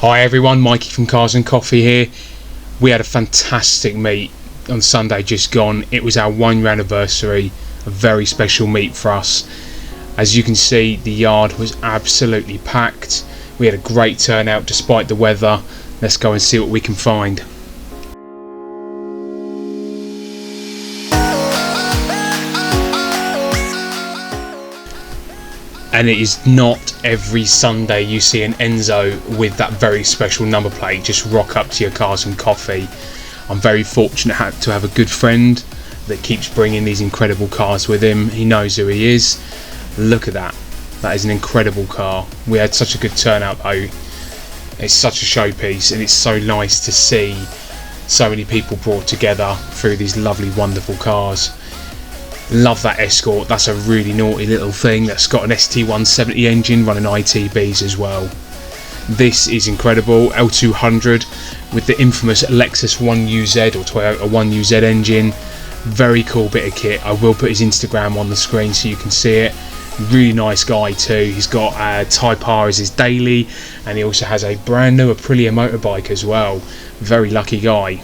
Hi everyone, Mikey from Cars and Coffee here. We had a fantastic meet on Sunday just gone. It was our 1 year anniversary, a very special meet for us. As you can see, the yard was absolutely packed. We had a great turnout despite the weather. Let's go and see what we can find. And it is not every Sunday you see an Enzo with that very special number plate just rock up to your Cars and Coffee. I'm very fortunate to have a good friend that keeps bringing these incredible cars with him. He knows who he is. Look at that. That is an incredible car. We had such a good turnout though. It's such a showpiece, and it's so nice to see so many people brought together through these lovely, wonderful cars. Love that Escort. That's a really naughty little thing that's got an ST170 engine running ITBs as well. This is incredible. L200 with the infamous Lexus 1UZ or Toyota 1UZ engine. Very cool bit of kit. I will put his Instagram on the screen so you can see it. Really nice guy too. He's got Type R as his daily, and he also has a brand new Aprilia motorbike as well. Very lucky guy.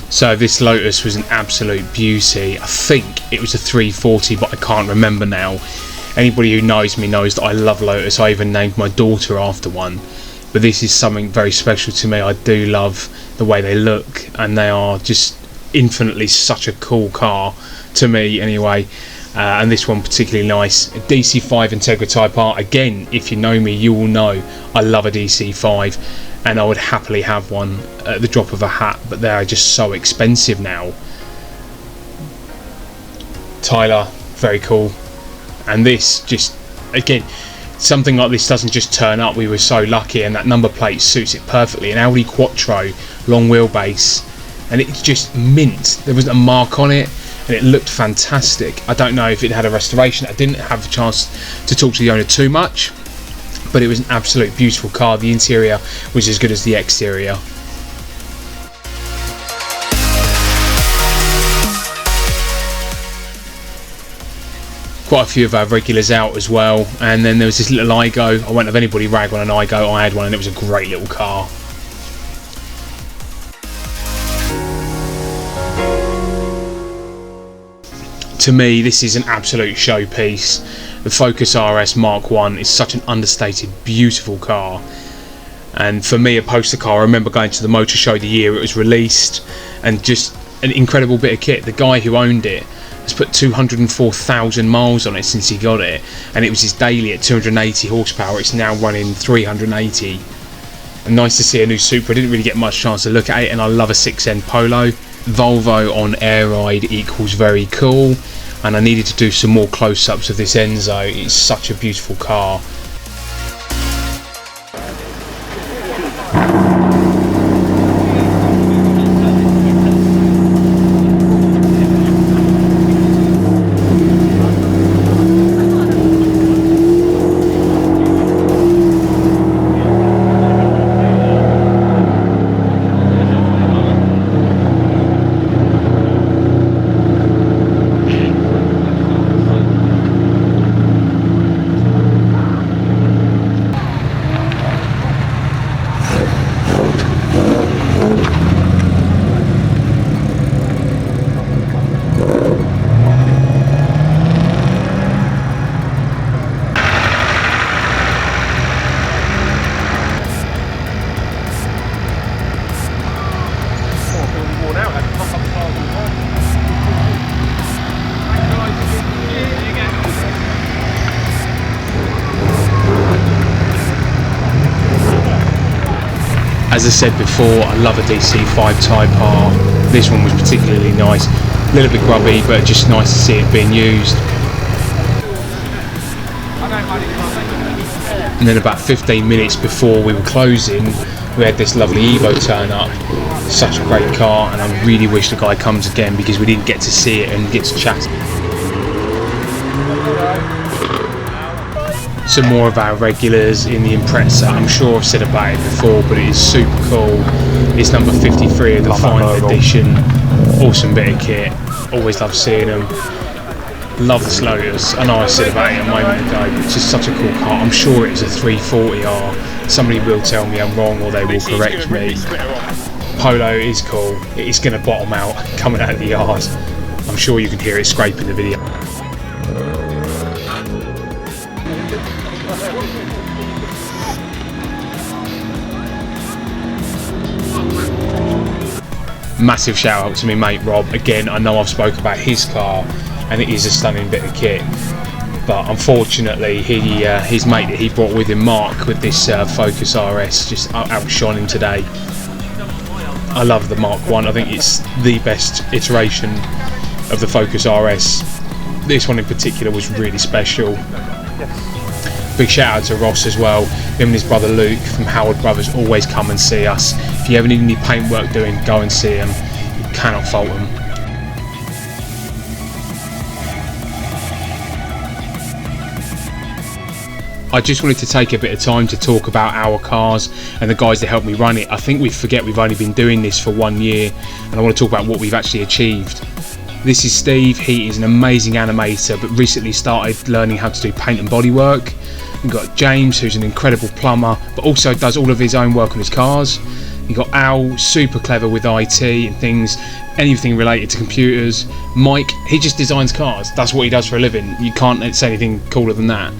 So this Lotus was an absolute beauty. I think it was a 340, but I can't remember now. Anybody who knows me knows that I love Lotus. I even named my daughter after one. But this is something very special to me. I do love the way they look, and they are just infinitely such a cool car to me anyway. And this one particularly nice. A DC5 Integra Type R. Again, if you know me, you will know I love a DC5. And I would happily have one at the drop of a hat, but they are just so expensive now. Tyler, very cool. And this just, again, something like this doesn't just turn up. We were so lucky, and that number plate suits it perfectly. An Audi Quattro, long wheelbase, and it's just mint. There wasn't a mark on it, and it looked fantastic. I don't know if it had a restoration. I didn't have a chance to talk to the owner too much, but it was an absolute beautiful car. The interior was as good as the exterior. Quite a few of our regulars out as well, and then there was this little Igo. I won't have anybody rag on an Igo. I had one and it was a great little car. To me, this is an absolute showpiece. The Focus RS Mark 1 is such an understated, beautiful car. And for me, a poster car, I remember going to the motor show the year it was released, and just an incredible bit of kit. The guy who owned it has put 204,000 miles on it since he got it, and it was his daily at 280 horsepower. It's now running 380. And nice to see a new Supra. I didn't really get much chance to look at it, and I love a 6-end Polo. Volvo on air ride equals very cool. And I needed to do some more close-ups of this Enzo. It's such a beautiful car. As I said before, I love a DC5 Type R. This one was particularly nice. A little bit grubby, but just nice to see it being used. And then about 15 minutes before we were closing, we had this lovely Evo turn up. Such a great car, and I really wish the guy comes again because we didn't get to see it and get to chat. Some more of our regulars in the Impreza. I'm sure I've said about it before, but it is super cool. It's number 53 of the final edition. Awesome bit of kit. Always love seeing them. Love this Lotus. I know I said about it a moment ago, but it's just such a cool car. I'm sure it is a 340R. Somebody will tell me I'm wrong, or they will correct me. Polo is cool. It is going to bottom out coming out of the yard. I'm sure you can hear it scraping the video. Massive shout out to me mate Rob. Again, I know I've spoke about his car, and it is a stunning bit of kit, but unfortunately his mate that he brought with him, Mark, with this Focus RS, just outshone him today. I love the Mark 1. I think it's the best iteration of the Focus RS. This one in particular was really special. Big shout out to Ross as well. Him and his brother Luke from Howard Brothers always come and see us. If you ever need any paintwork doing, go and see them. You cannot fault them. I just wanted to take a bit of time to talk about our cars and the guys that helped me run it. I think we forget we've only been doing this for 1 year, and I want to talk about what we've actually achieved. This is Steve. He is an amazing animator, but recently started learning how to do paint and body work. We've got James, who's an incredible plumber, but also does all of his own work on his cars. You've got Al, super clever with IT and things, anything related to computers. Mike, he just designs cars. That's what he does for a living. You can't say anything cooler than that.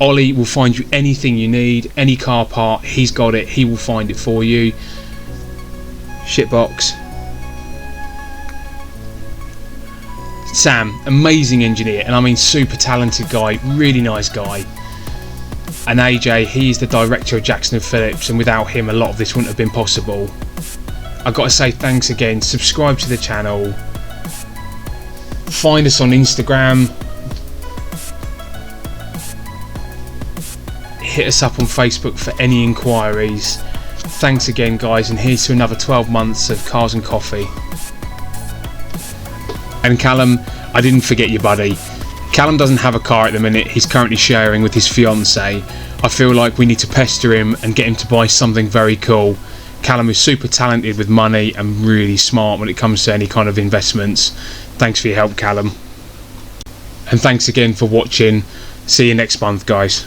Ollie will find you anything you need, any car part, he's got it, he will find it for you. Shitbox. Sam, amazing engineer, and I mean super talented guy, really nice guy. And AJ, he's the director of Jackson and Phillips, and without him a lot of this wouldn't have been possible. I've got to say thanks again, subscribe to the channel, find us on Instagram, hit us up on Facebook for any inquiries. Thanks again guys, and here's to another 12 months of Cars and Coffee. And Callum, I didn't forget you buddy. Callum doesn't have a car at the minute, he's currently sharing with his fiancée. I feel like we need to pester him and get him to buy something very cool. Callum is super talented with money and really smart when it comes to any kind of investments. Thanks for your help Callum. And thanks again for watching. See you next month guys.